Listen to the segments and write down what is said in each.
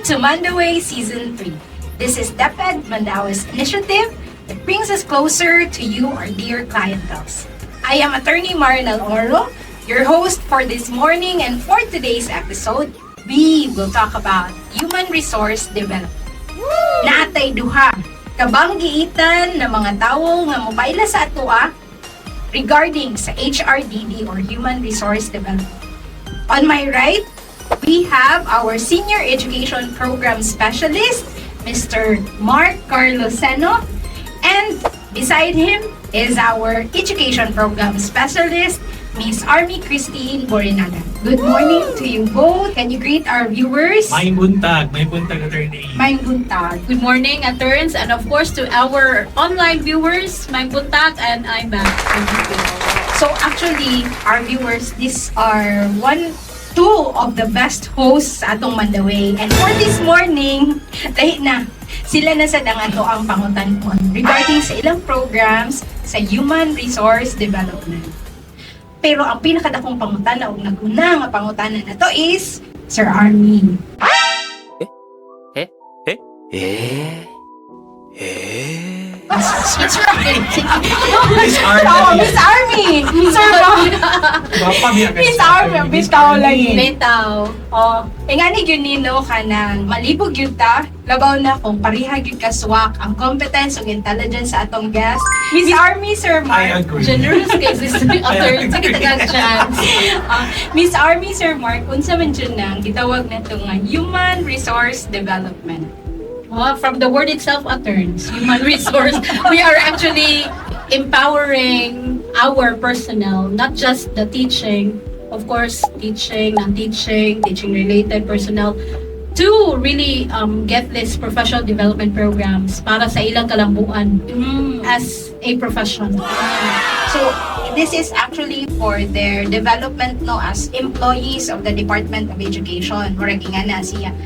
to Mandaway Season 3. This is DepEd Mandaway's initiative that brings us closer to you, our dear clientels. I am Attorney Marinel, your host for this morning, and for today's episode, we will talk about human resource development. Natay duha, kabanggiitan ng mga tawo nga mopaila sa atoa regarding sa HRD or Human Resource Development. On my right, we have our Senior Education Program Specialist, Mr. Carlo Seno, and beside him is our Education Program Specialist, Miss Armi Borinaga. Good morning to you both. Can you greet our viewers? May buntag, attorney. May buntag. Good morning, attorneys, and of course to our online viewers, may buntag, and I'm back. So actually, our viewers, these are two of the best hosts sa atong Mandaway. And for this morning, dahil na, sila na sa dangato ang pangutan-on regarding sa ilang programs sa Human Resource Development. Pero ang pinakadakong pangutana o naguna nga pangutana na to is Sir Armi. It's right. Miss Armi. Oh, Miss Armi! Sir Miss Armi, bitaw lagi. Bitaw. Oh, nga ni yun nino ka ng malibog yun ta, labaw na kung parihag yun kaswak ang competence o intelligence sa atong guest. Miss Armi, Sir I Mark. agree. Generous cases ni attorneys. Sige, tagang chance. Miss Armi, Sir Mark, unsa man dyan nang gitawag na ito nga Human Resource Development. From the word itself, attorneys, human resource, we are actually empowering our personnel, not just the teaching, of course, teaching, non-teaching, teaching-related personnel, to really get this professional development programs para sa ilang kalambuan as a professional. So, this is actually for their development no as employees of the Department of Education. Murag nga na siya.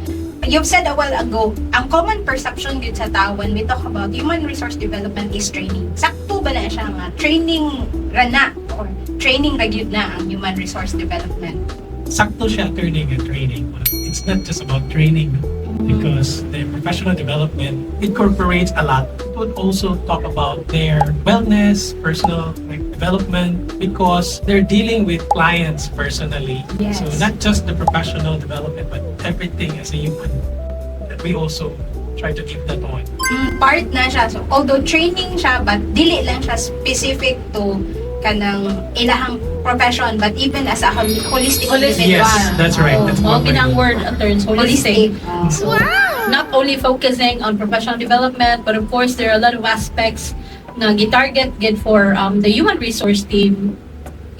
You've said a while ago, ang common perception dito sa tao when we talk about human resource development is training. Sakto ba na siya nga training rana or training ragyud na ang human resource development? Sakto siya training. It's not just about training because the professional development incorporates a lot. It would also talk about their wellness, personal development, because they're dealing with clients personally. Yes. So not just the professional development, but everything as a human. That we also try to keep that on. Part na siya. So, although training siya, but dili lang siya specific to kanang ilahang profession, but even as a holistic individual. Yes, that's right. That's Mga one ginang word. word, attorneys, Holistic. holistic. So, not only focusing on professional development, but of course, there are a lot of aspects na gitarget get for the human resource team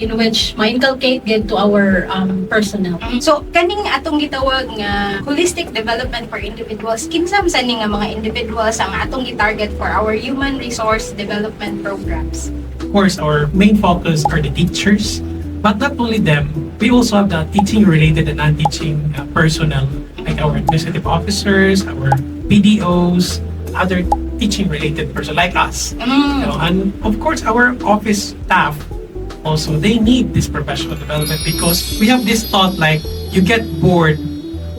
in which ma-inculcate get to our personnel. So, kaning atong gitawag nga holistic development for individuals, kinsam sa ni nga mga individuals ang atong gitarget for our human resource development programs? Of course, our main focus are the teachers, but not only them, we also have the teaching-related and non-teaching personnel, like our administrative officers, our BDOs, other teaching-related personnel like us. You know, and of course, our office staff also, they need this professional development because we have this thought like you get bored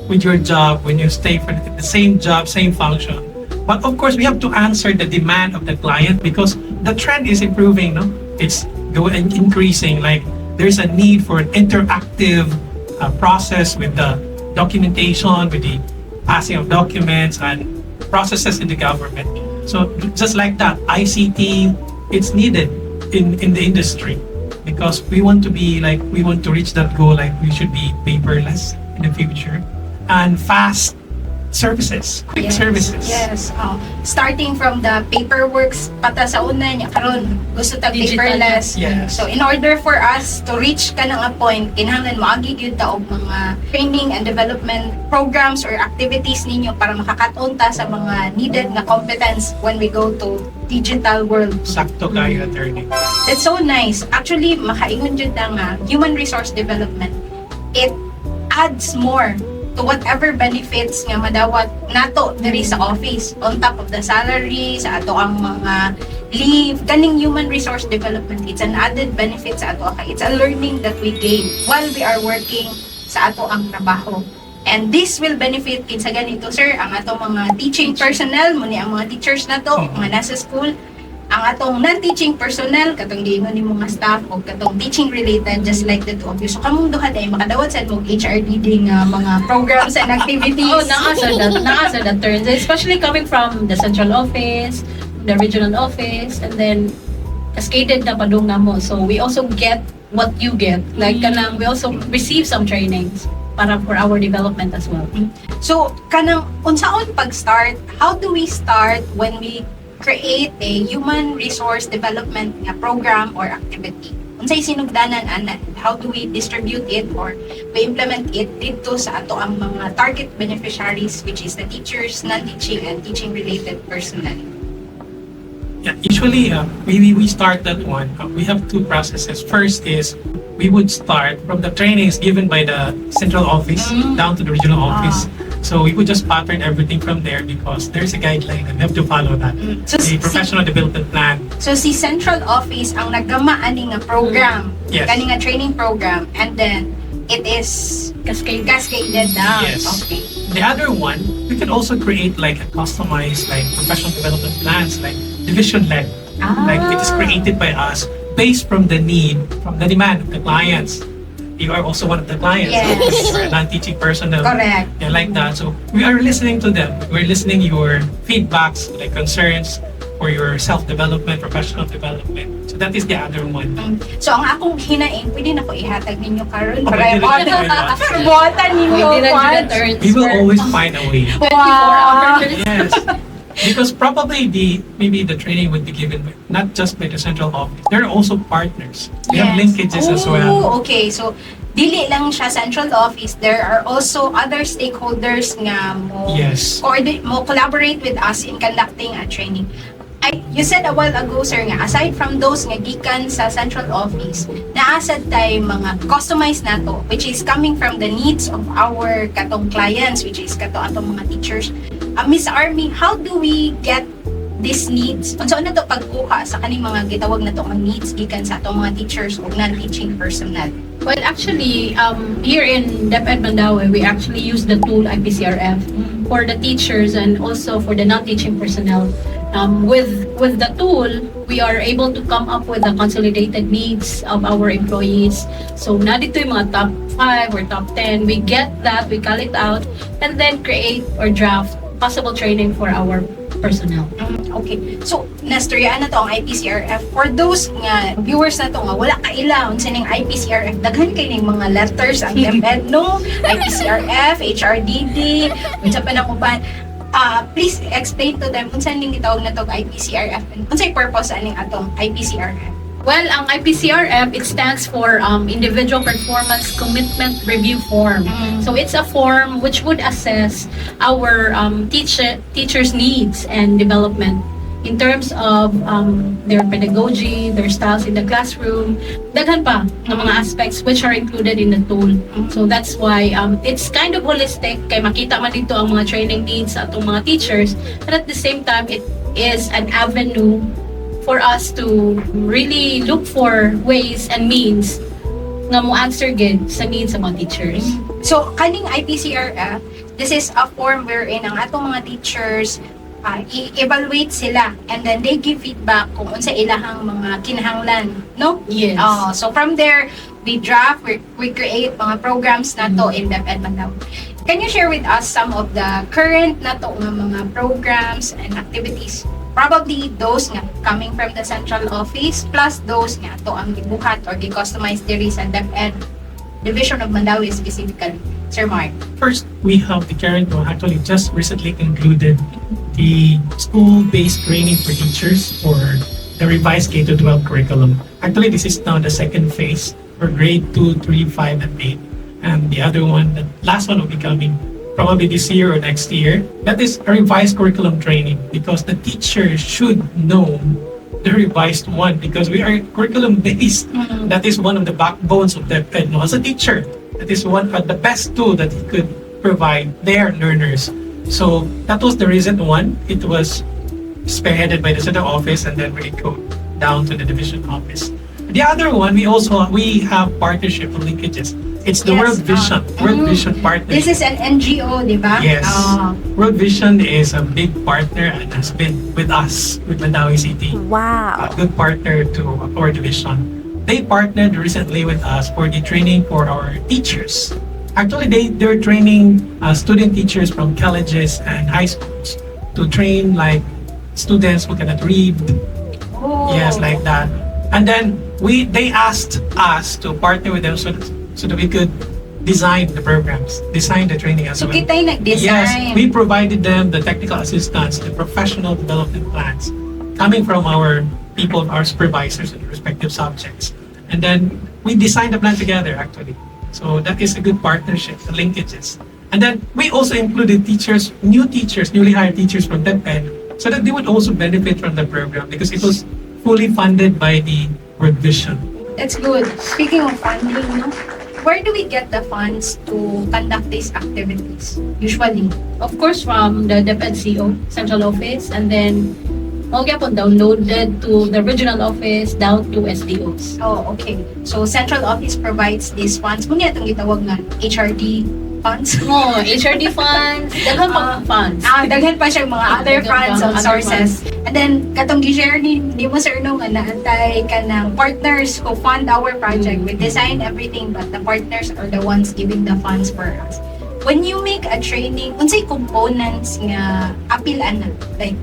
with your job when you stay for the same job, same function. But of course, we have to answer the demand of the client because the trend is improving, no? It's going increasing. Like there's a need for an interactive process with the documentation, with the passing of documents and processes in the government. So just like that, ICT, it's needed in the industry because we want to reach that goal, like we should be paperless in the future and fast services, quick services. Yes. Starting from the paperwork pata sa una niya karon gusto tag paperless. Yes. So in order for us to reach kanang a point, kinahanglan moagi gyud ta og mga training and development programs or activities ninyo para makakaton ta sa mga needed nga competence when we go to digital world. Sakto kayo, attorney. That's so nice. Actually, makaingon jud ta nga human resource development. It adds more to whatever benefits nga madawat nato diri sa office on top of the salary sa ato ang mga leave kaning human resource development. It's an added benefit sa ato. It's a learning that we gain while we are working sa ato ang trabaho. And this will benefit kinsa ganito, sir, ang atong mga teaching personnel, muni ang mga teachers na to, mga nasa school, ang atong non-teaching personnel, katong giingon ni mga staff, o katong teaching related, just like the two of you. So, kamong duha ay makadawat sa mong HRD ding mga programs and activities. Oh, naasa that turns, especially coming from the central office, the regional office, and then cascaded na padung namo. So we also get what you get. Like kanang we also receive some trainings para for our development as well. So, kanang unsaon pag-start, how do we start when we create a human resource development nga program or activity? Unsay sinugdanan ana? How do we distribute it or we implement it dito sa ato ang mga target beneficiaries, which is the teachers, non-teaching and teaching related personnel? Yeah, usually, we start that one. We have two processes. First is we would start from the trainings given by the central office down to the regional office. So we would just pattern everything from there because there's a guideline and we have to follow that. So, The professional development plan. So si central office ang nagama ani nga program, Yes. kani nga training program, and then it is cascaded down. Yes. Okay. The other one, we can also create like a customized like professional development plans, like division-led. Like it is created by us based from the need, from the demand of the clients. You are also one of the clients. Yes. So you are non-teaching personnel. Correct. Yeah, like that. So we are listening to them. We're listening your feedbacks, like concerns for your self-development, professional development. So that is the other one. So ang akong hinaing, pwede na ko ihatag ninyo karon Oh, para pwede rin kayo. buhatan ninyo. Pwede na Juan. dyan turns. We will always find a way. 24 Wow. hours. Yes. Because probably maybe the training would be given by, not just by the central office. There are also partners. We have Yes. linkages as well. Oh, okay. So dili lang siya central office, there are also other stakeholders nga mo Yes. mo collaborate with us in conducting a training. You said a while ago, sir, nga aside from those nga gikan sa central office, naasad tayo mga customized nato, which is coming from the needs of our katong clients, which is kato atong mga teachers. Miss Armi, how do we get these needs? Unsa na to pagkuha sa kaning mga gitawag na to mga needs gikan sa atong mga teachers o non-teaching personnel? Well, actually, here in DepEd Mandaway, we actually use the tool IPCRF for the teachers and also for the non-teaching personnel. With the tool, we are able to come up with the consolidated needs of our employees. So, na dito yung mga top 5 or top 10, we get that, we call it out, and then create or draft possible training for our personnel. Okay. So, nastorya na to ang IPCRF. For those nga viewers na to nga wala kaila unsa ning IPCRF, daghan kay ning mga letters ang DepEd no, IPCRF, HRDD, unsa pa na ko ba? Please explain to them unsa ning gitawag na to IPCRF and unsay purpose aning atong IPCRF. Well, ang IPCRF, it stands for Individual Performance Commitment Review Form. So it's a form which would assess our teachers' needs and development in terms of their pedagogy, their styles in the classroom, daghan pa ng mga aspects which are included in the tool. So that's why it's kind of holistic, kay makita man dito ang mga training needs sa atong mga teachers, and at the same time, it is an avenue for us to really look for ways and means nga mo answer gid sa needs sa mga teachers. So, kaning IPCRF, this is a form wherein ang atong mga teachers i-evaluate sila and then they give feedback kung unsa ilahang mga kinahanglan, no? Yes. So from there, we draft, we create mga programs na to in DepEd Mandaway. Can you share with us some of the current na to nga mga programs and activities? Probably those nga coming from the central office plus those nga to ang gibuhat or gi-customize diri sa DepEd Division of Mandaway specifically. Sir Mark. First, we have the current one actually just recently concluded the school-based training for teachers for the revised K-12 curriculum. Actually, this is now the second phase for grade 2, 3, 5, and 8. And the other one, the last one will be coming probably this year or next year. That is a revised curriculum training because the teacher should know the revised one because we are curriculum-based. That is one of the backbones of DepEd. No, as a teacher, that is one of the best tool that he could provide their learners. So that was the recent one. It was spearheaded by the central office and then we go down to the division office. The other one, we have partnership linkages. It's the Yes, World Vision, World Vision partner. This is an NGO, di ba? Yes. Ah. World Vision is a big partner and has been with us, with Mandaway City. Wow. A good partner to our division. They partnered recently with us for the training for our teachers. Actually, they're training student teachers from colleges and high schools to train like students who cannot read. Oh. Yes, like that. And then they asked us to partner with them so that we could design the programs, design the training as So well. kita'y nag-design. Yes, we provided them the technical assistance, the professional development plans coming from our people, our supervisors in the respective subjects. And then we designed the plan together actually. So that is a good partnership, the linkages. And then we also included teachers, newly hired teachers from DepEd, so that they would also benefit from the program because it was fully funded by the World Vision. That's good. Speaking of funding, no? Where do we get the funds to conduct these activities? Usually. Of course, from the DepEd CO, central office, and then all get downloaded to the regional office down to SDOs. Oh, okay. So central office provides these funds. Kung itong gitawag nga HRD funds. Oh, HRD funds, daghang pang funds. Daghan pa siya mga other Daghan funds pa, of other sources. And then, katong gi-share ni mo sir no, nga naantay ka ng partners who fund our project. We design everything, but the partners are the ones giving the funds for us. When you make a training, unsay components nga apilaan na? Like,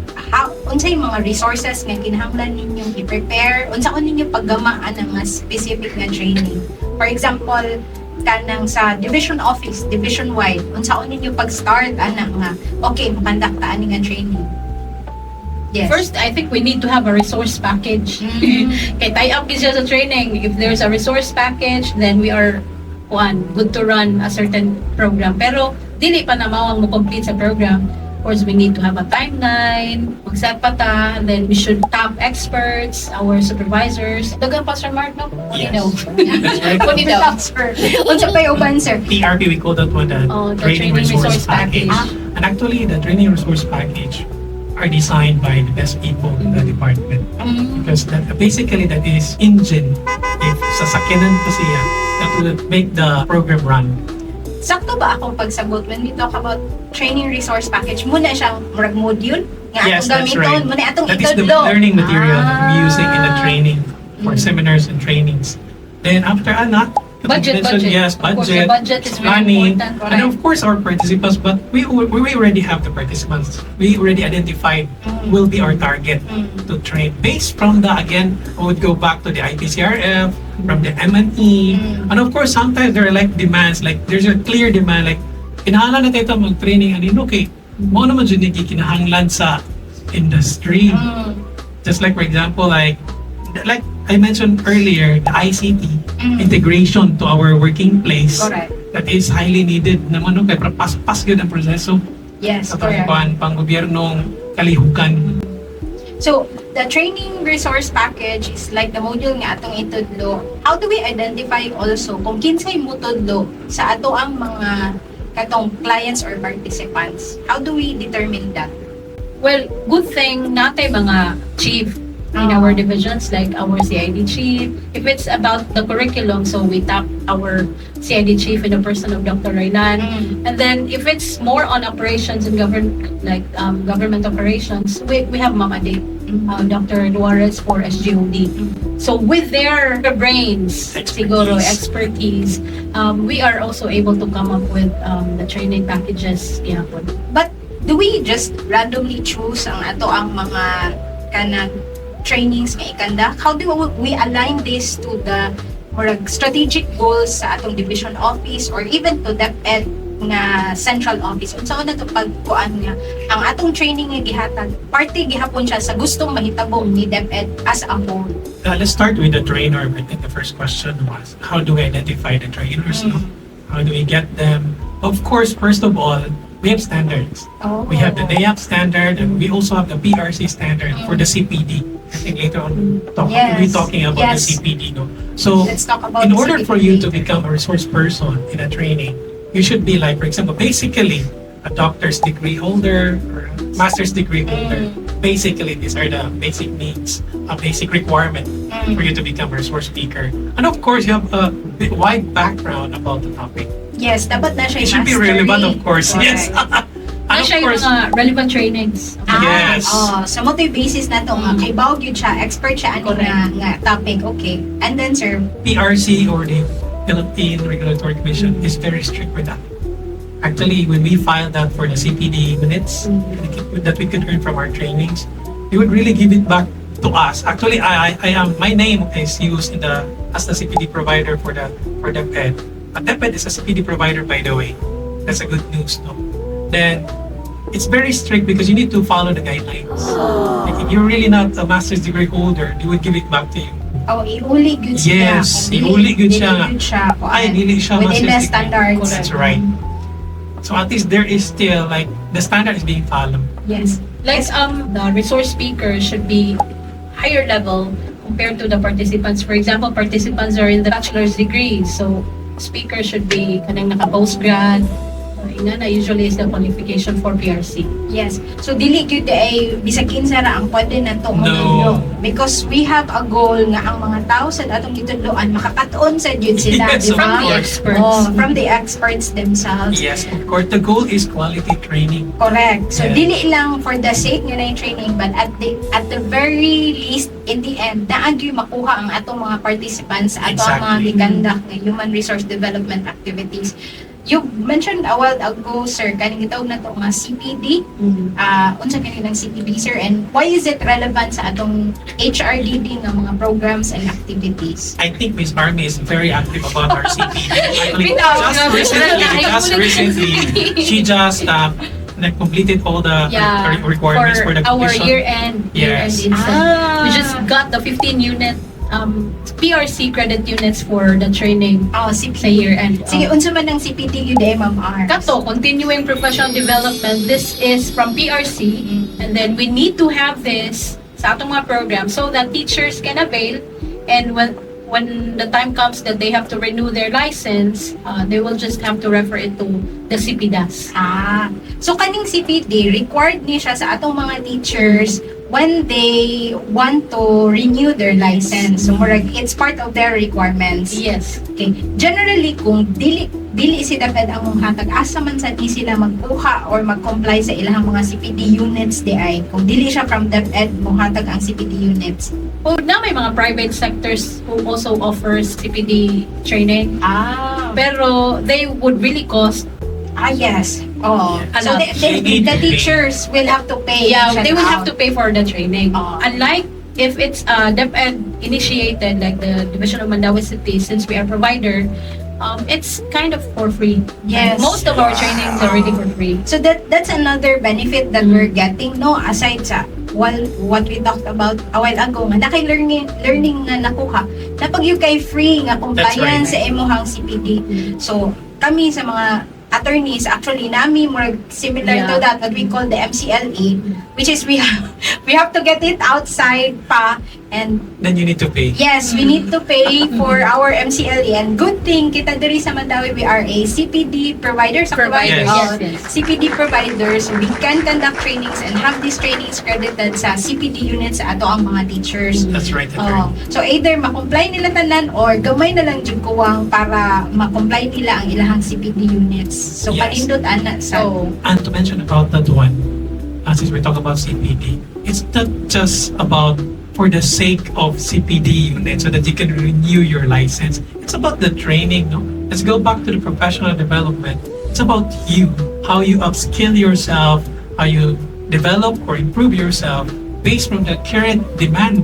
unsay mga resources nga kinahanglan ninyong i-prepare? Unsaon ninyo paggamaan ng specific nga training? For example, kanang sa division office, division-wide, unsaon ninyo pag-start ana nga, okay, makandakta ani nga training? Yes. First, I think we need to have a resource package. Kay tie up is just a training. If there's a resource package, then we are good to run a certain program. Pero dili pa na mawang mo complete sa program. Of course, we need to have a timeline, mag-set pa ta, and then we should tap experts, our supervisors. Dagang pa, Sir Mark, no? Yes. That's right. What you know? Unsa pa yung uban, sir? TRP, we call that one the, The training resource package. And actually, the training resource package are designed by the best people in the department. Because basically that is engine. If sasakyanan ko siya, that will make the program run. Sakto ba akong pagsagot when we talk about training resource package? Muna siyang murag module nga Yes, atong that's gamiton, right. muna atong That is the itudlo. learning material that we're using in the Ah. training for seminars and trainings. Then after anak, Budget. Yes, Of course, budget. the budget is very planning, important. and of course our participants. But we already have the participants. We already identified will be our target to train based from the again. I would go back to the IPCRF, from the M&E, and of course sometimes there are like demands. Like there's a clear demand. Like kinahanglan na tayo mag-training and okay, mo naman dyan kinahanglan sa industry. Just like for example, like I mentioned earlier, the ICT integration to our working place. Correct. That is highly needed naman no kay para pas yun ang proseso Yes, sa correct. pang-gobyernong kalihukan. So, the training resource package is like the module nga atong itudlo. How do we identify also kung kinsay mo tudlo sa ato ang mga katong clients or participants? How do we determine that? Well, good thing natay mga chief in our divisions, like our CID chief. If it's about the curriculum, so we tap our CID chief in the person of Dr. Raylan. And then if it's more on operations and government operations, we have Ma'am Ade, Dr. Duarez for SGOD. So with their brains, siguro, expertise, we are also able to come up with the training packages. Yeah, po. But do we just randomly choose ang ato ang mga kanang trainings nga ikanda? How do we align this to the murag strategic goals sa atong division office or even to DepEd nga central office? Unsa na to pagkuan nga ang atong training nga gihatag parte gihapon siya sa gustong mahitabong ni DepEd as a whole? Let's start with the trainer. I think the first question was, how do we identify the trainers? No? How do we get them? Of course, first of all, we have standards. We have the NAIAP standard and we also have the PRC standard for the CPD. I think later on we'll be talking about the CPD. No? So Let's talk about in the order for CPD. you to become a resource person in a training, you should be like, for example, basically a doctor's degree holder or a master's degree holder. basically, these are the basic needs, a basic requirement for you to become a resource speaker. And of course, you have a wide background about the topic. Yes, dapat na siya It should be relevant, of course. Yes. Correct. And Na of siya yung course, mga relevant trainings. Yes. Sa multi basis na to nga kay bawag yun siya, expert siya ani nga topic. Okay. And then sir, PRC or the Philippine Regulatory Commission is very strict with that. Actually, when we filed that for the CPD minutes that we could earn from our trainings, they would really give it back to us. Actually, I am my name is used in the as the CPD provider for DepEd. But DepEd is a CPD provider, by the way. That's a good news, no? Then it's very strict because you need to follow the guidelines. Like, if you're really not a master's degree holder, they would give it back to you. ihuli good siya. Yes, ihuli good siya. Good siya. Ay, dili siya Within the master's degree. standards. That's right. So at least there is still like the standard is being followed. Yes. Like the resource speaker should be higher level compared to the participants. For example, participants are in the bachelor's degree, so speaker should be kanang naka postgrad. Ina na usually is the qualification for PRC. Yes. So dili gyud ay bisag kinsa ra ang pwede nato No. mo because we have a goal nga ang mga tao sa atong gitudloan makakat-on sa gyud sila, Yes, di of ba? From the course. experts. From the experts themselves. Yes, of course. The goal is quality training. Correct. So Yes. dili lang for the sake nga na yung training but at the very least in the end naagyo makuha ang atong mga participants ato ang mga Exactly. gigandak nga human resource development activities. You mentioned a while ago, sir, kaning gitawag na to nga CPD. Unsa kanilang CPD, sir, and why is it relevant sa atong HRD din nga mga programs and activities? I think Miss Armi is very active about our CPD. Actually, Bitaw, just recently, she just completed all the requirements for the our commission. year-end Yes. instant. We just got the 15-unit PRC credit units for the training Oh, sa CPD. year-end. Sige, unsa man ang CPD yun Ma'am R? Kato, continuing professional development, this is from PRC, and then we need to have this sa atong mga program so that teachers can avail, and when the time comes that they have to renew their license, they will just have to refer it to the CPDAS. So kaning CPD, required ni siya sa atong mga teachers when they want to renew their license. So murag, it's part of their requirements. Yes. Okay. Generally, kung dili si DepEd ang monghatag, asa man sa di sila magkuha or mag-comply sa ilang mga CPD units di ay. Kung dili siya from DepEd monghatag ang CPD units. O na may mga private sectors who also offers CPD training, pero they would really cost. Yes. Oh. A So lot. the teachers will have to pay. They will have to pay for the training. Oh. Unlike if it's DepEd initiated, like the Division of Mandaway City, since we are provider, it's kind of for free. Yes. Most of our trainings are already for free. So that's another benefit that we're getting, no? Aside sa what we talked about a while ago, nga na kay learning nga nakuha, na pag yung kay free nga compliance sa imuhang CPD. So, kami sa mga attorneys, actually, nami more similar to that, what we call the MCLE, which is we have to get it outside pa, and Then you need to pay. yes, we need to pay for our MCLE. And good thing, kita diri sa Mandaway, we are a CPD provider. Sa Provider, Yes. yes. CPD providers. We can conduct trainings and have these trainings credited sa CPD units sa ato ang mga teachers. That's right. So either makomply nila tanan or gamay na lang jud kuwang para makomply nila ang ilahang CPD units. So Yes. palindot ana sa And to mention about that one, since we talk about CPD, it's not just about for the sake of CPD unit so that you can renew your license. It's about the training, no? Let's go back to the professional development. It's about you, how you upskill yourself, how you develop or improve yourself based from the current demand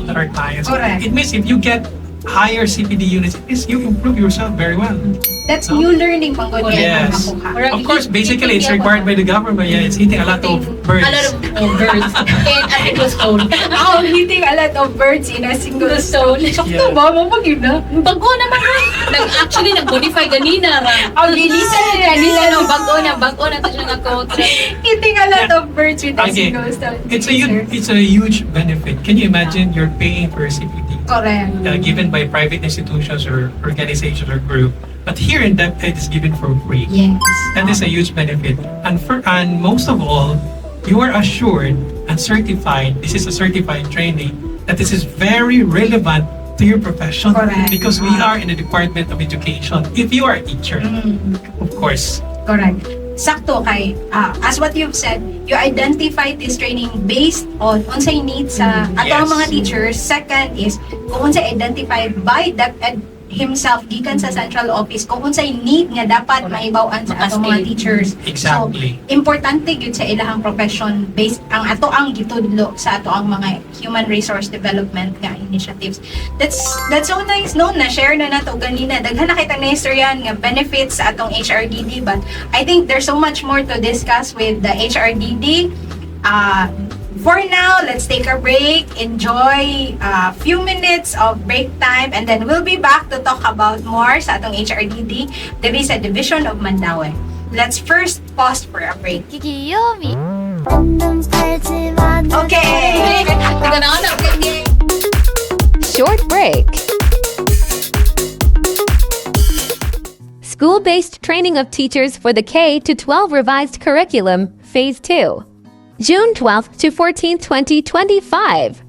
that our clients. Correct. It means if you get higher CPD units, it means you improve yourself very well. that's No? new learning pang good yan Yes. ang makuha. Correct. Of course, basically it's required by the government. Yeah, it's hitting a lot of birds. A lot of birds and a single stone. Hitting a lot of birds in a single stone. Yeah. ba? Mamagin na. Bago naman ha. Actually, nag-modify ganina ra. Ang linisan nila nila. No, bago na to siya na-quote. Hitting a lot of birds with a Okay. single stone. It's a huge benefit. Can you imagine you're paying for a CPD Correct. given by private institutions or organizations or group, but here in DepEd is given for free. Yes. That is a huge benefit. And most of all, you are assured and certified, this is a certified training, that this is very relevant to your profession. Correct. Because we are in the Department of Education. If you are a teacher, of course. Correct. Sakto kay, as what you've said, you identify this training based on unsay needs sa atong Yes. mga teachers. Second is, kung unsay identified by DepEd himself gikan sa central office kung unsay need nga dapat maibaw-an sa atong mga teachers. Exactly. So, importante gyud sa ilahang profession based ang ato ang gitudlo sa ato ang mga human resource development nga initiatives. That's so nice no na share na nato ganina. Daghan na kitang naistoryan nga benefits sa atong HRDD, but I think there's so much more to discuss with the HRDD. For now, let's take a break, enjoy a few minutes of break time, and then we'll be back to talk about more sa atong HRDD, diri sa Division of Mandaway. Let's first pause for a break. Okay! Short break. School-based training of teachers for the K-12 revised curriculum, Phase 2. June 12th to 14th, 2025.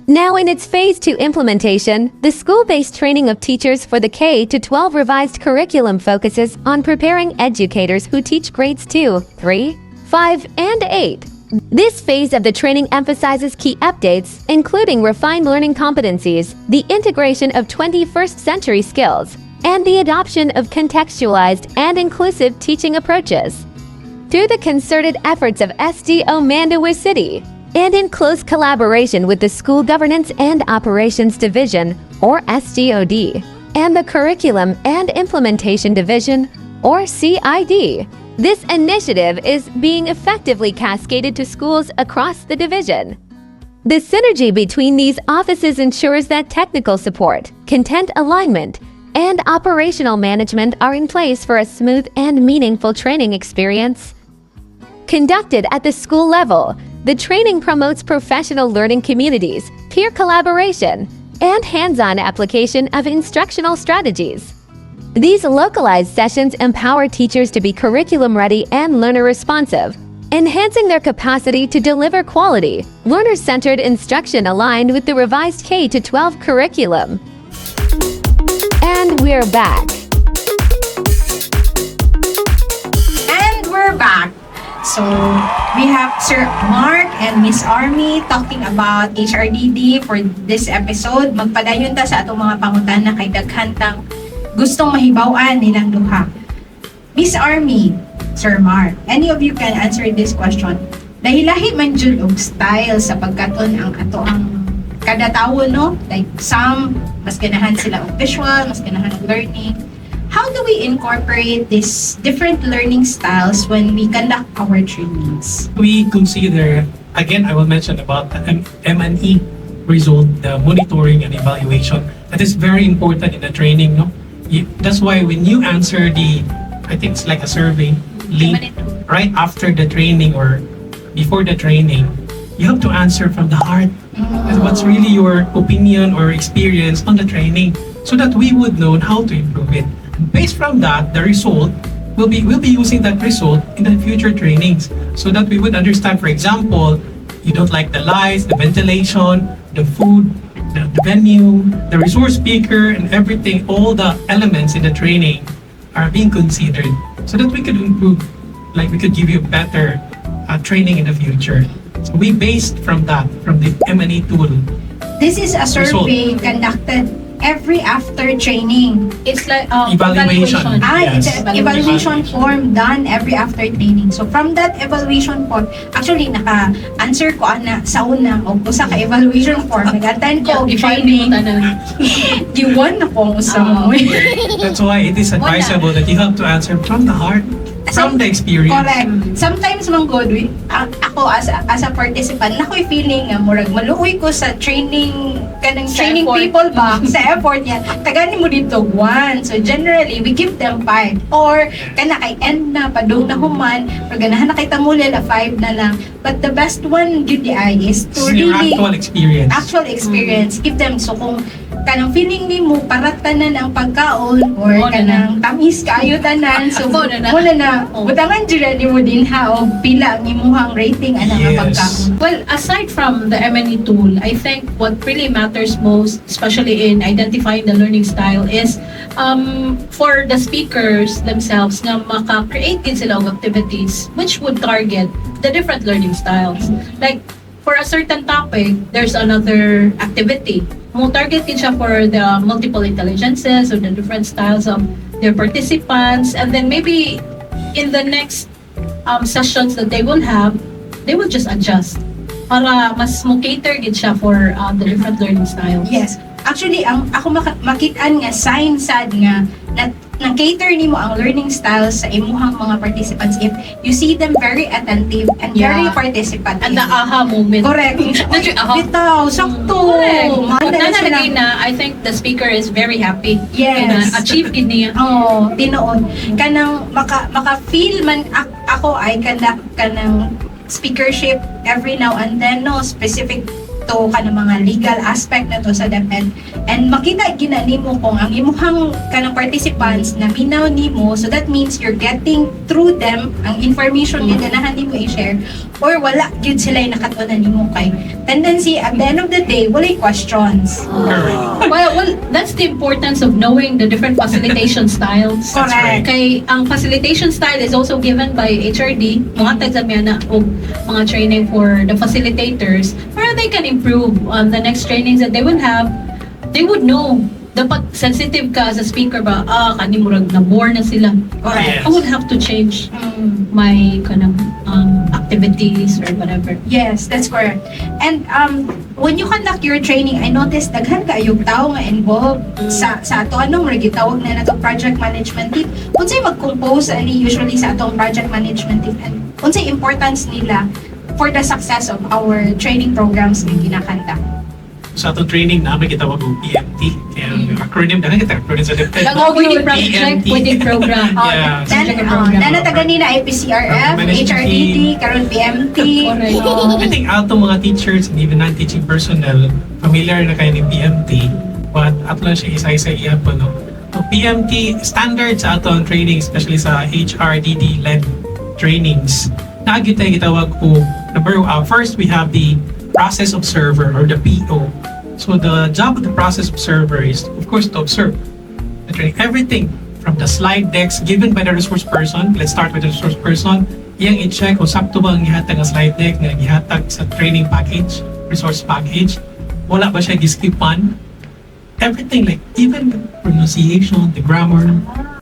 Now in its Phase 2 implementation, the school-based training of teachers for the K-12 revised curriculum focuses on preparing educators who teach grades 2, 3, 5, and 8. This phase of the training emphasizes key updates, including refined learning competencies, the integration of 21st century skills, and the adoption of contextualized and inclusive teaching approaches. Through the concerted efforts of SDO Mandaway City, and in close collaboration with the School Governance and Operations Division, or SDOD, and the Curriculum and Implementation Division, or CID, this initiative is being effectively cascaded to schools across the division. The synergy between these offices ensures that technical support, content alignment, and operational management are in place for a smooth and meaningful training experience. Conducted at the school level, the training promotes professional learning communities, peer collaboration, and hands-on application of instructional strategies. These localized sessions empower teachers to be curriculum-ready and learner-responsive, enhancing their capacity to deliver quality, learner-centered instruction aligned with the revised K-12 curriculum. And we're back. And we're back. So, we have Sir Mark and Miss Armi talking about HRDD for this episode. Magpadayon ta sa atong mga pangutana kay daghantang gustong mahibaw-an nilang duha. Miss Armi, Sir Mark, any of you can answer this question. Lahi-lahi man jud og style sa pagkaton ang ato ang kada tawo, no? Like some, mas ganahan sila og visual, mas ganahan og learning. How do we incorporate these different learning styles when we conduct our trainings? We consider, again, I will mention about the M&E result, the monitoring and evaluation. That is very important in the training, no? That's why when you answer I think it's like a survey link right after the training or before the training, you have to answer from the heart. And what's really your opinion or experience on the training so that we would know how to improve it. Based from that, the result, we'll be using that result in the future trainings so that we would understand, for example, you don't like the lights, the ventilation, the food, the venue, the resource speaker, and everything, all the elements in the training are being considered so that we could improve, like we could give you better training in the future. So we based from that, from the M&E tool. This is a survey conducted every after training. It's like Evaluation. It's Yes. an evaluation form done every after training. So from that evaluation form, actually naka-answer ko ana sa una o usa ka evaluation form. Nag-attend ko og training. Giwan na ko sa mo. That's why it is advisable that you have to answer from the heart, from the experience. Correct. Sometimes man good, ako as a participant, nako'y feeling nga murag maluoy ko sa training kanang Sa training effort. people ba sa effort niya. Tagani mo dito 1. So generally we give them 5 or kana kay end na padung na human or ganahan na kay tamulil 5 na lang. But the best one gyud di ay is to It's your really actual experience. actual experience. Give them so kung kanang feeling nimo para tanan ang pagkaon or Oo na kanang tamis kaayo tanan so Oo na na. wala na Oo. butangan jud nimo din ha og pila ang imuhang rating ana nga Yes. pagkaon. Well, aside from the M&E tool, I think what really matters most, especially in identifying the learning style, is for the speakers themselves na maka-create din sila of activities which would target the different learning styles. Like, for a certain topic, there's another activity. Mo target din siya for the multiple intelligences or the different styles of their participants, and then maybe in the next sessions that they will have, they will just adjust para mas mo cater gid siya for the different learning styles. Yes. Actually, ang ako makitaan nga sign sad nga na cater nimo ang learning styles sa imuhang mga participants if you see them very attentive and very Yeah. participative. And the aha moment. Correct. Nandiyo, aha. Bitaw, sakto. Correct. Manda na sila. Nanalagay na, I think the speaker is very happy. Yes. Achieve gid niya. Oo, tinuod. Kanang maka-feel man ako ay kanang speakership every now and then, no, specific to kanang mga legal aspect na to sa DepEd. And makita gina nimo kung ang imuhang kanang participants na minaw nimo, so that means you're getting through them ang information nga ganahan nimo i-share or wala gyud sila nakatunan nimo kay tendency at the end of the day walay questions. Correct. Well, that's the importance of knowing the different facilitation styles. That's right. Kay ang facilitation style is also given by HRD, mga tagzamya na og mga training for the facilitators where they can improve on the next trainings that they will have. They would know dapat sensitive ka as a speaker ba, kani murag na bore na sila. Correct. I would have to change my kind of activities or whatever. Yes, that's correct. And when you conduct your training, I noticed daghan kayong tao nga involved sa ato anong gitawag na nato project management team. Unsay mag-compose ani usually sa atong project management team and unsay importance nila for the success of our training programs nga ginakandak. Sa atong training namin gitawag og PMT. Kaya ang acronym na kita acronym sa DepEd. Lang pwede project, PMT. pwede program. Yeah. Nanataga nila IPCRF, HRD, karon PMT. Correct. I think atong mga teachers and even non-teaching personnel familiar na kayo ni PMT, but ato lang siya isa-isa iyan no. So PMT standard sa atong training, especially sa HRDD led trainings. Nagitay gitawag ko first we have the process observer or the PO. So the job of the process observer is of course to observe the training, everything from the slide decks given by the resource person. Let's start with the resource person. Iyang i-check kung sakto ba ang gihatag ang slide deck nga gihatag sa training package, resource package. Wala ba siya giskipan? Everything, like even the pronunciation, the grammar.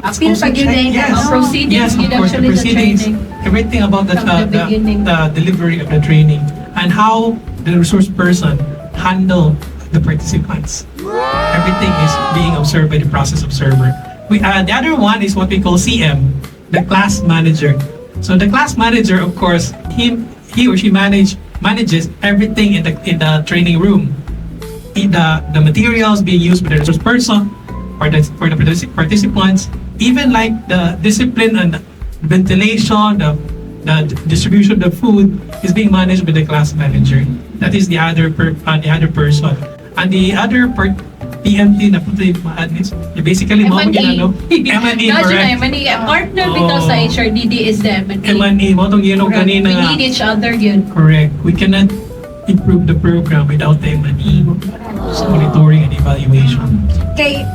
Apil pag yun din. Yes. Proceedings, Yes, of yun course, the actually the proceedings, training. everything about the, From the beginning. the delivery of the training and how the resource person handle the participants. Everything is being observed by the process observer. The other one is what we call CM, the class manager. So the class manager, of course, he or she manages everything in the training room. The materials being used by the resource person for the participants, even like the discipline and ventilation, the distribution of the food is being managed by the class manager. That is the other person. And the other PMT na puto yung mga admins, basically mo ginano M&E, correct? M&E. Partner bitaw sa HRDD is the M&E. M&E mo tong ginong kanina We nga. need each other yun. Correct. We cannot improve the program without the M&E. So monitoring and evaluation. Kay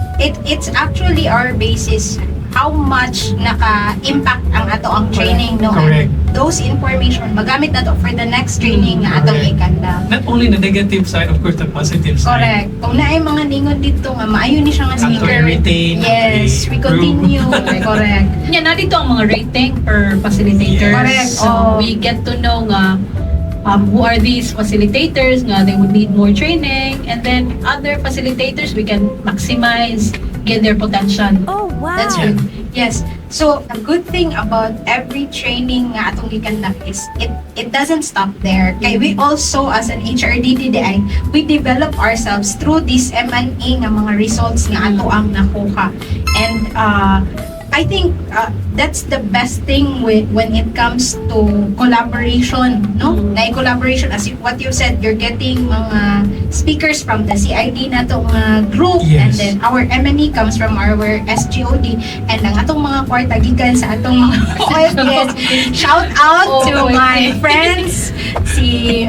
it's actually our basis how much naka-impact ang ato ang training no. Correct. Those information magamit nato for the next training nga atong Correct. ikanda. Not only the negative side, of course, the positive side. Correct. Kung naay mga ningon dito nga maayo ni siya nga Ang to speaker. retain, Yes, we improve. continue. Correct. Yan, narito ang mga rating per facilitators. Yes. Correct. So, Oh. we get to know nga who are these facilitators, nga they would need more training, and then other facilitators, we can maximize, get their potential. Oh, wow. That's good. Yes. So, a good thing about every training nga atong gikandak is it doesn't stop there. Kay we also as an HRDDI, we develop ourselves through this M&A nga mga results nga ato ang nakuha. And I I think that's the best thing when it comes to collaboration, no? Na-collaboration, as what you said, you're getting mga speakers from the CID na itong group, and Yes. then our MNE comes from our SGOD, and ang atong mga kwarta gikan sa atong mga OFS. Shout out to my friends, si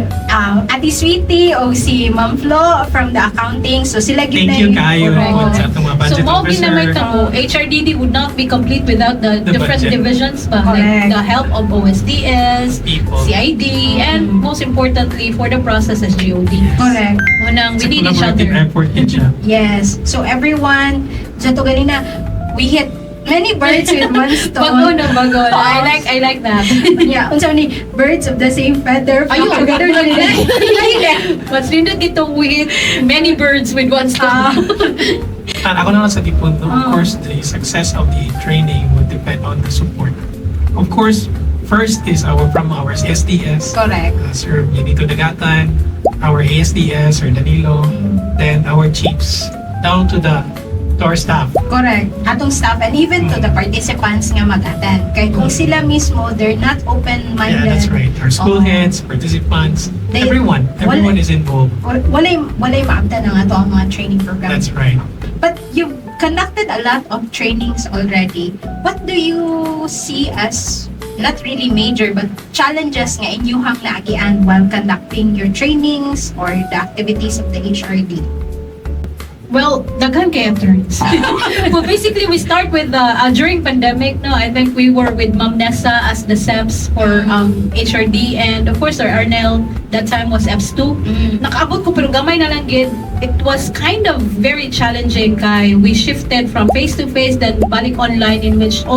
Atty Sweetie o si Ma'am Flo from the accounting. So sila Thank you kayo Correct. sa itong mga So, budget mo officer. ginamay tamo, HRDD would not be complete without the The different budget. divisions pa. Correct. Like the help of OSDS, People. CID, and most importantly, for the process as GOD. Correct. Unang, we Sa need each collaborative other. effort din siya. Yes. So everyone, sa to ganina, we hit many birds with one Bago stone. no, bago. I like that. Yeah, unsa ni birds of the same feather. Ayun, together Mas nindot itong we hit many birds with one stone. And ako na lang sa punto, of Ah. course, the success of the training would depend on the support. Of course, first is from our SDS, Correct. Sir Benito Dagatan, our ASDS, Sir Danilo, then our chiefs, down to our staff. Correct. Atong staff and even to the participants nga mag-attend. Kaya kung sila mismo, they're not open-minded. Yeah, that's right. Our school Oo. heads, participants, They- everyone is involved. Walay maabda na nga to ang mga training program. That's right. But you've conducted a lot of trainings already. What do you see as, not really major, but challenges nga inyuhang naagian while conducting your trainings or the activities of the HRD? Well, daghan kay turns. Well, basically, we start with during pandemic. No, I think we were with Ma'am Nessa as the SEPs for HRD, and of course, our Arnel that time was EPS2. Nakaabot ko pero gamay na lang gid. It was kind of very challenging. Kay we shifted from face to face, then balik online, in which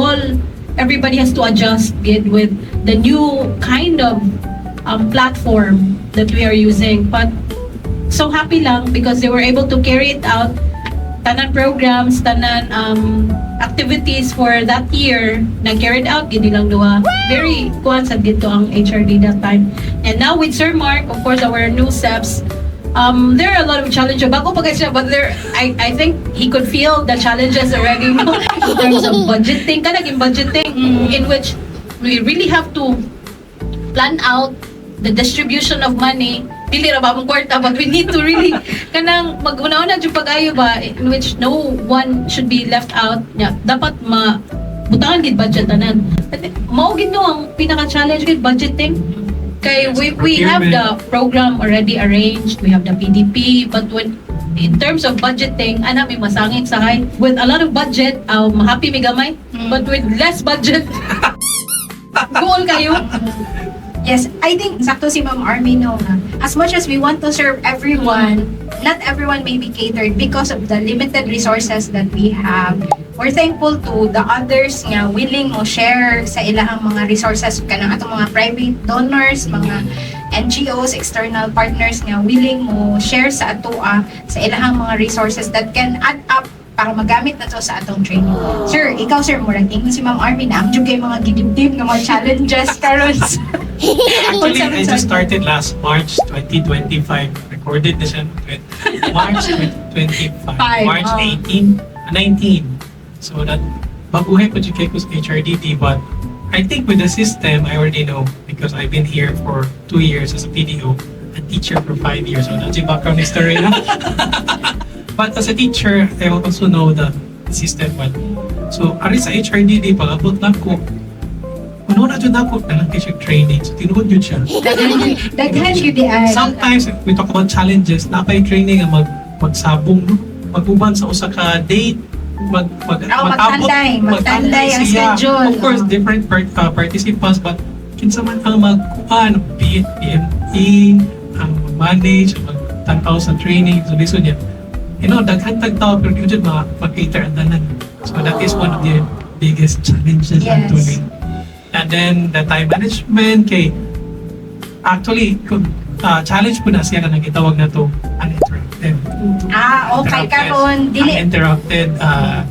everybody has to adjust gid with the new kind of platform that we are using, but so happy lang because they were able to carry it out. Tanan programs, tanan activities for that year na carried out gid nilang duha. Very kuan sad dito ang HRD that time. And now with Sir Mark, of course, our new SEPs, there are a lot of challenges. Bago pa siya, but I think he could feel the challenges already, no? In terms of budgeting, kanang budgeting, in which we really have to plan out the distribution of money. Dili ra ba mong kwarta, but we need to really kanang mag-una-una jud pag-ayo ba, in which no one should be left out. Yeah, dapat butangan gid budget tanan. Mao gid no ang pinaka-challenge gid budgeting. Kay Yes, we have procurement. the program already arranged, we have the PDP, but when in terms of budgeting, ana may masangit sa kay with a lot of budget, happy mi gamay, but with less budget, goal kayo. Yes, I think sakto si Ma'am Armi no nga. As much as we want to serve everyone, not everyone may be catered because of the limited resources that we have. We're thankful to the others nga willing mo share sa ilahang mga resources kanang atong mga private donors, mga NGOs, external partners nga willing mo share sa atoa sa ilahang mga resources that can add up para magamit na to sa atong training. Sir, ikaw sir, murag tingin si Ma'am Armi na ang kay mga gidibdib nga mga challenges karon. Actually, I just started last March 2025. Recorded December March 2025. March 18, 19. So that baguhin ko yung ko sa HRDT, but I think with the system, I already know because I've been here for 2 years as a PDO, a teacher for 5 years. So that's yung background history na. But as a teacher, I also know the system well. So, ari sa HRDD, pag-abot na ko, puno na dyan ako, nalang kayo training. So, tinuod yun siya. Daghan yun di ay. Sometimes, we talk about challenges, napay training ang magsabong, no? Mag-uban sa usa ka date, magtanday ang siya. schedule. Of course, different participants, but kinsa man ang magkuhan, be it PME, ang manage, magtanaw sa training, so liso niya. Daghan tag-tao, pero yun dyan mag-cater ang tanan. So that is one of the biggest challenges Yes. actually. And then, the time management, actually, challenge po na siya na gitawag na to uninterrupted. Okay karon dili Uninterrupted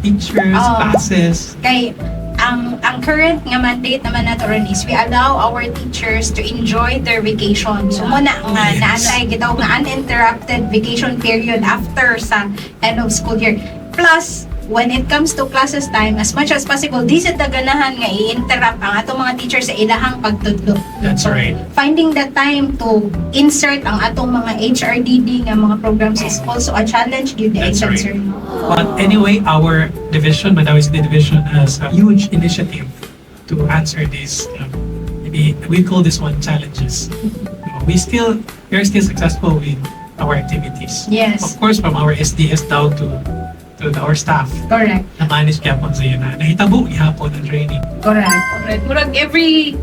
teachers, Oo. classes. kay ang current nga mandate naman nato ron is we allow our teachers to enjoy their vacation. So muna nga Yes. naantay gitaw nga uninterrupted vacation period after sa end of school year. Plus when it comes to classes time, as much as possible, di sa ganahan nga i-interrupt ang atong mga teachers sa ilahang pagtudlo. That's right. Finding the time to insert ang atong mga HRDD nga mga programs is also a challenge due to That's right. concern. But anyway, our division, Mandaway City Division, has a huge initiative to answer this. Maybe we call this one challenges. We are still successful with our activities. Yes. Of course, from our SDS down to our staff. Correct. Na-manage gyapon sa yun na nahitabo ihapon ang training. Correct. Correct. Murag every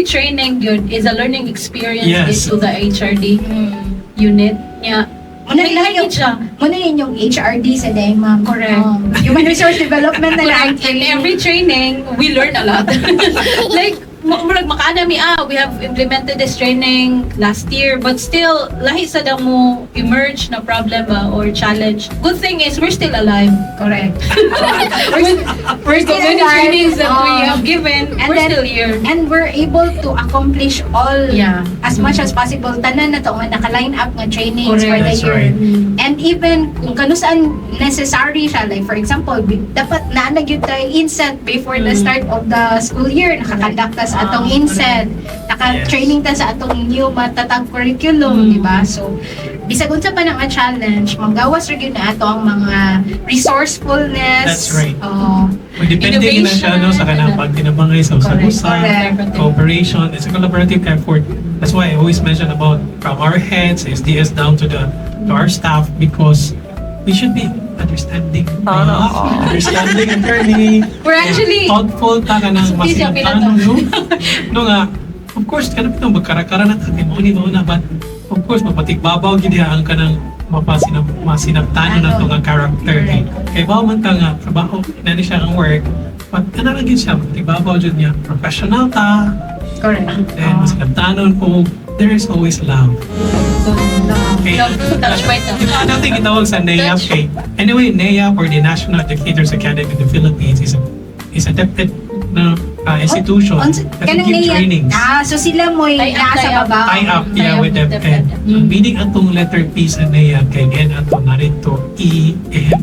training yun is a learning experience Yes. into the HRD unit. Yeah. Muna May lang yung, siya. muna yun yung HRD sa day, ma'am. Correct. Human Resource Development na lang. Correct. In every training, we learn a lot. Like, murag maka-anami, we have implemented this training last year, but still, lahi sa daw mo emerge na problem or challenge. Good thing is, we're still alive. Correct. We're so many alive. trainings that we have given, And we're then- still here. And we're able to accomplish all Yeah. as much as possible. Tanan na to nga naka-line up nga trainings for the That's year. right. And even kung kanusaan necessary siya, like for example, dapat naanag yun tayo inset before the start of the school year. Nakakandak ta sa atong inset. Naka-training ta sa atong new matatag curriculum, di ba? So, bisag unsa pa nang a challenge, magawas ra gyud na ato ang mga resourcefulness. That's right. Oh, Depende na siya no, sa kanang pagtinabangay sa usa-usa, Correct. cooperation. It's a collaborative effort. That's why I always mention about from our heads, SDS down to our staff, because we should be understanding. Understanding attorney. We're actually- thoughtful ta ka ng Busy ang masinapano, no? No nga, of course, kanang pitong magkarakara na tayo, mauni-mauna, but of course, mapatigbabaw gid ang kanang masinaptano na to nga character. Kay bawo man ta nga trabaho na ni siya ang work, but kana lang gid siya mapatigbabaw jud niya, professional ta, correct. then masinaptanon o there is always love. Okay. Touch by touch. Ito natin itawag sa NEA. Okay. Anyway, NEA or the National Educators Academy in the Philippines is a adapted na institution that Kanang give niya. trainings. So sila mo'y Tie up, nasa tie up. baba. Tie up with them. Tie up And with them. ang meaning atong letter P sa NEA kay N ato narito E, M,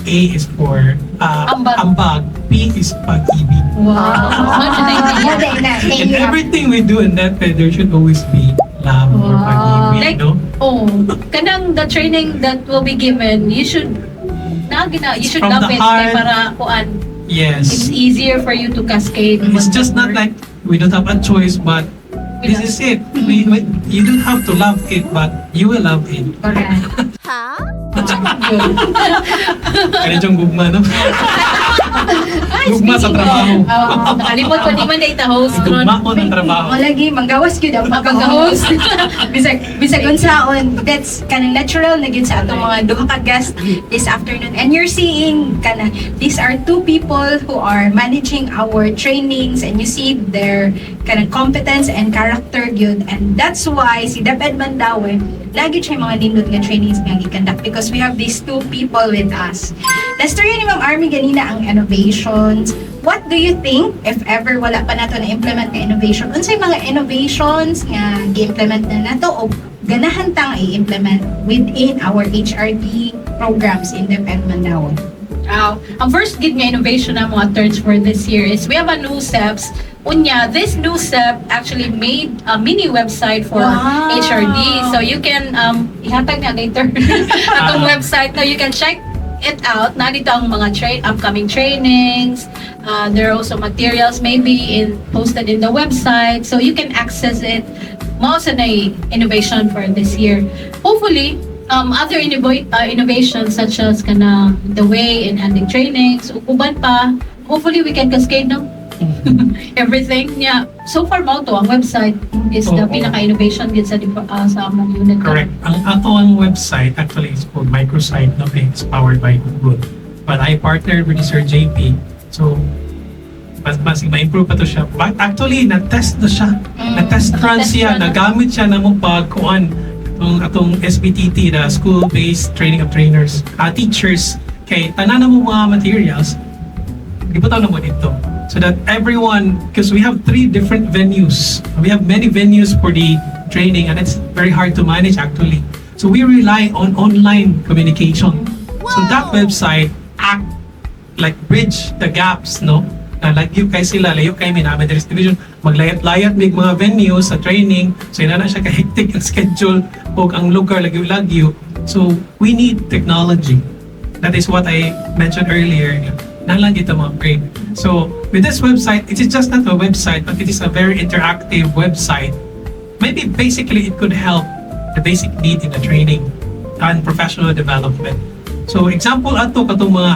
A is for Ambag. ambag, P is pag-ibig. Wow. In everything we do in that there should always be love or pag-ibig, Like, no? kanang the training that will be given, you should From love the it heart. kay para kuan. Yes. It's easier for you to cascade. It's just not like we don't have a choice, but this is it. You don't have to love it, but you will love it. Correct. Kaya yung gugma, no? Gugma sa trabaho. Nakalimot ko di man data host. Gugma ko ng trabaho. Malagi, manggawas yun ang pagka-host. Bisag unsaon, that's kanang natural na yun sa atong mga duha ka guest this afternoon. And you're seeing these are two people who are managing our trainings, and you see their kanang competence and character yun. And that's why si DepEd Mandaway, lagi siya mga nindot nga trainings nga gikandak because we have these two people with us. Nastorya ni Ma'am Armi ganina ang innovations. What do you think if ever wala pa nato na implement nga innovation? Unsay mga innovations nga gi-implement na nato o ganahan tang i-implement within our HRD programs in DepEd Mandaway? Ang first gid nga innovation na mga turns for this year is we have a new SEPs. Unya, this new SEP actually made a mini website for Wow. HRD. So you can, ihatag na later atong website. Now you can check it out. Narito ang mga upcoming trainings. There are also materials maybe posted in the website. So you can access it. Mao sa na innovation for this year. Hopefully, other innovations such as the way in handling trainings, uban pa, hopefully we can cascade no? Everything niya. So far mo to, ang website is the pinaka-innovation gid sa among unit. Correct. Ang ato ang website actually is called Microsite, no? It's powered by Google. But I partnered with Sir JP. So, mas ma-improve pa to siya. But actually, na-test na siya. Na-test run siya. Nagamit siya na mo pagkuhan atong SBTT, the School-Based Training of Trainers, teachers, kay tanan na mo mga materials, ibutaw na mo dito. So that everyone, because we have 3 different venues. We have many venues for the training and it's very hard to manage actually. So we rely on online communication. So that website like bridge the gaps, no? Na lagyo kay sila, layo kay namin the division, maglayat-layat mig mga venues sa training, so ina na siya kahektik ang schedule o ang lugar lagyo-lagyo. So we need technology. That is what I mentioned earlier. Nalang dito mga brain. So with this website, it is just not a website, but it is a very interactive website. Maybe basically it could help the basic need in the training and professional development. So example ato katong mga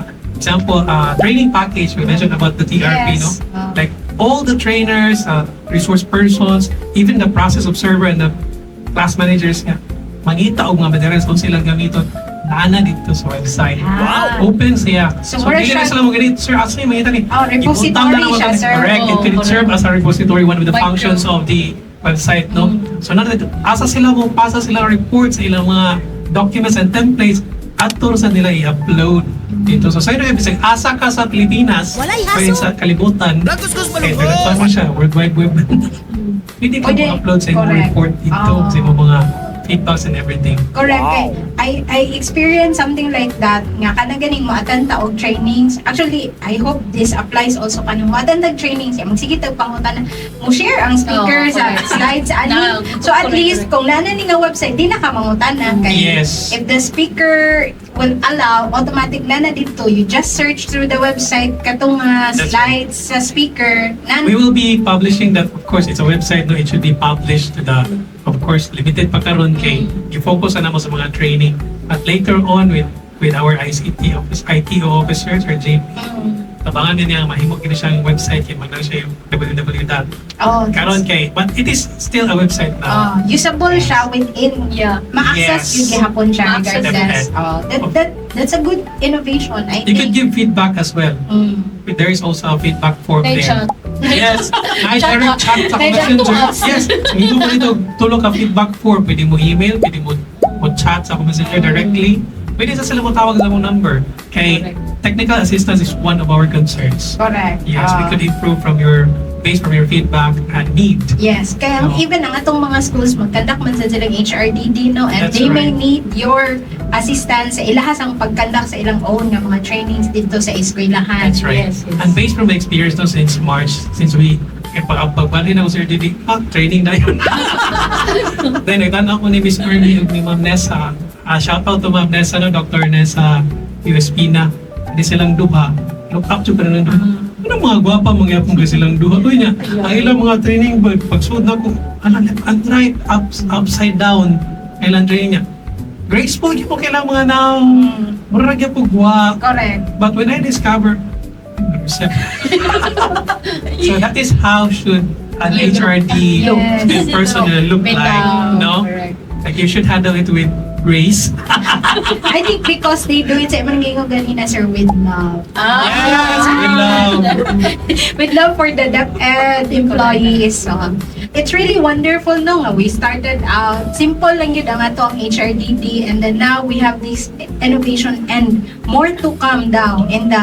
training package we mentioned about the TRP, Yes. no? Like all the trainers, resource persons, even the process observer and the class managers, mangita og mga materials kung silang gamiton nana dito sa website. Ah. Open siya. So, So, wala dili na siya- sila mo ganito, sir, asa yung mangita ni? Oh, repository Ipunta na naman siya, kami. sir. Correct. It Oh, can serve as a repository, one of the Micro. functions of the website, no? So, asa sila mo, pasa sila reports sa ilang mga documents and templates at sa nila i-upload dito. So, sa'yo na ibig asa ka sa Pilipinas, pwede sa kalibutan, eh, nagkataon mo siya, World Wide Web. Pwede ka Pwede. mo-upload sa iyong Correct. report dito, Oo. sa iyong mga feedbacks and everything. Correct. I experienced something like that nga kana ganing mo-attend ta og trainings. Actually, I hope this applies also kanang mo-attend tag trainings. Magsige tag pangutan mo share ang speaker sa correct. slides ani. Na- So at correct, least correct. kung nana ni nga website di na ka mangutanan kay Yes. if the speaker will allow automatic na dito, you just search through the website katong That's slides sa speaker We will be publishing that, of course, it's a website, no? It should be published to the, of course, limited pa karon kay i-focus na mo sa mga training. At later on with our ITO officers or JP, tabangan din niya mahimok gina siyang website kay magna siya yung www. Oh, Karon kay, but it is still a website now. usable siya within Yeah. ma-access Yes. yun gihapon siya Ma-access, regardless. yes. That's a good innovation, I You could think. give feedback as well. Mm. There is also a feedback form May there. chat. Yes, I Chat direct up. chat sa May chat messenger. to us. Yes, hindi mo dito tulog ka feedback form. Pwede mo email, pwede mo chat sa messenger directly. Pwede sa sila mo tawag sa mong number. Kay technical assistance is one of our concerns. Correct. Yes, we could improve based from your feedback and need. Yes, kaya No. even ang atong mga schools magkandak man sa silang HRD no, and That's they may right. need your assistance sa ilahas ang pagkandak sa ilang own nga mga trainings dito sa eskwelahan. That's right. Yes, yes. And based from my experience no, since March, since we pagbali na ko sa RDD, training na yun. Then nagtanaw ko ni Miss Armi ug ni Ma'am Nessa. Shout out to Ma'am Nessa, no, Dr. Nessa USP na. Hindi silang duha. Look up to ka na nandun. Anong mga gwapa mga yapong ka silang duha? Uy niya, ang ilang mga training ba, pagsuod na ko, left and right, upside down. Kailan training niya. Graceful yung po kailang mga now. Murag yung po gwa. Correct. But when I discover, so that is how should an HRD Yes. and personnel look With, like, no? correct. Like you should handle it with grace. I think because they do it sa imong gingo ganina sir with love. Yes, with love. With love for the DepEd employees. So, it's really wonderful no nga we started out simple lang yun ang atong HRDD and then now we have this innovation and more to come down in the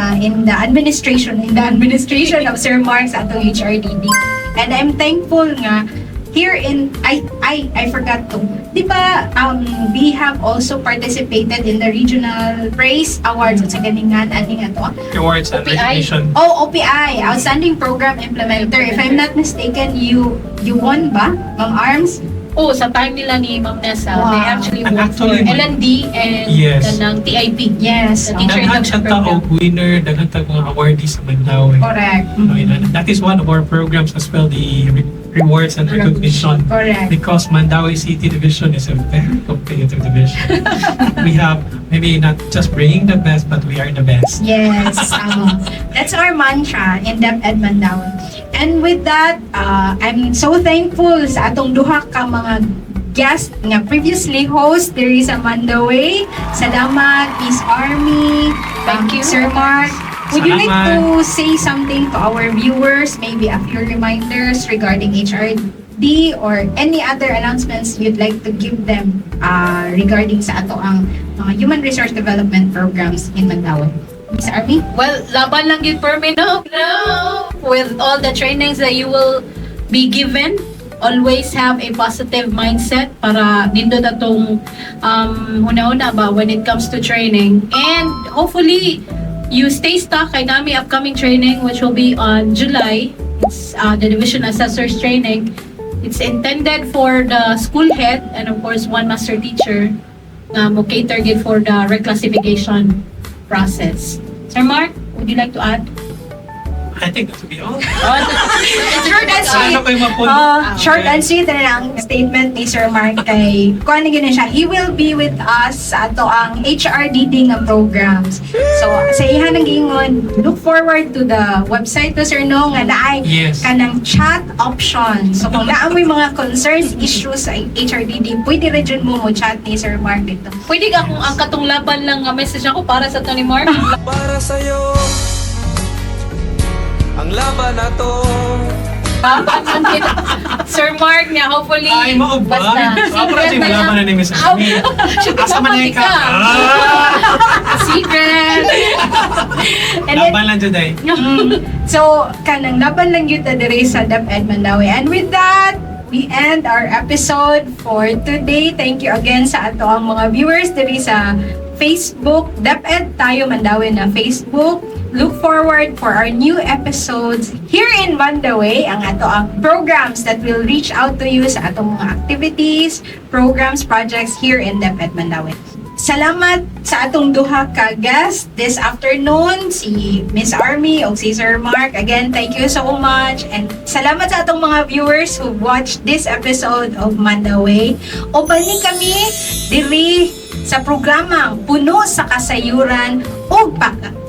administration of Sir Mark's atong HRDD. And I'm thankful nga here in I forgot to. Di ba we have also participated in the regional praise awards sa ganingan ani nga to. Awards and OPI. recognition. Oh, OPI, Outstanding Program Implementer. If I'm not mistaken, you won ba, Ma'am Arms? Oh, sa time nila ni Ma'am Nessa, Wow. they actually And worked for actually, L&D and Yes. ng TIP. Yes. The teacher Daghan induction siya tao program. winner, daghan tao mga awardees sa Mandaway. Correct. No, and that is one of our programs as well, the rewards and recognition. Correct. Because Mandaway City Division is a very competitive division. We have maybe not just bringing the best, but we are the best. Yes. That's our mantra in DepEd Mandaway. And with that, I'm so thankful sa atong duha ka mga guest nga previously host Teresa Mandaway. Salamat, Miss Armi. Thank you. Sir Mark. Would you like Salamat. to say something to our viewers? Maybe a few reminders regarding HRD or any other announcements you'd like to give them regarding sa ato ang mga human resource development programs in Mandaway? Miss Armi? Well, laban lang yun for me, no? With all the trainings that you will be given, always have a positive mindset para nindot atong una-una ba when it comes to training. And hopefully, you stay stuck kay nami upcoming training which will be on July. It's the Division Assessors Training. It's intended for the school head and of course one master teacher na mo cater gid for the reclassification process. Sir Mark, would you like to add? I think that would be all. Short and sweet. Ano kayo mapun? Short and sweet na lang statement ni Sir Mark kay kuan na siya. He will be with us sa ato ang HRD nga programs. So sa ihan ng gingon, look forward to the website to Sir No nga naay Yes. kanang chat option. So kung naamoy mga concerns, issues sa HRDD, pwede rin dyan mo chat ni Sir Mark dito. Pwede ka kung ang katunglaban lang nga message ako para sa Tony Mark? Para sa'yo ang laban na to. Sir Mark niya, hopefully. Ay, maubag. Ako na siya malaman na ni Miss Armi. Asa man na ka? Secret! And then, Laban lang today. so, kanang laban lang yun diri sa DepEd Mandaway. And with that, we end our episode for today. Thank you again sa ato ang mga viewers diri sa Facebook, DepEd Tayo Mandaway na Facebook. Look forward for our new episodes here in Mandaway, ang ato ang programs that will reach out to you sa atong mga activities, programs, projects here in DepEd Mandaway. Salamat sa atong duha ka guest this afternoon, si Miss Armi o si Sir Mark. Again, thank you so much. And salamat sa atong mga viewers who watched this episode of Mandaway. O balik kami diri sa programang puno sa kasayuran o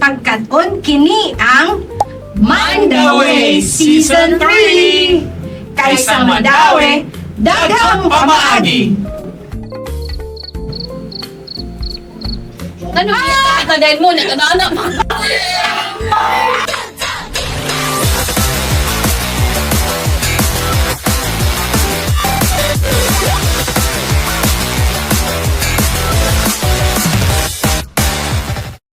pagkaton kini ang Mandaway Season 3. Kaysa Mandaway, daghang pamaagi. Ano ba? Tadain mo, nagkana-anak.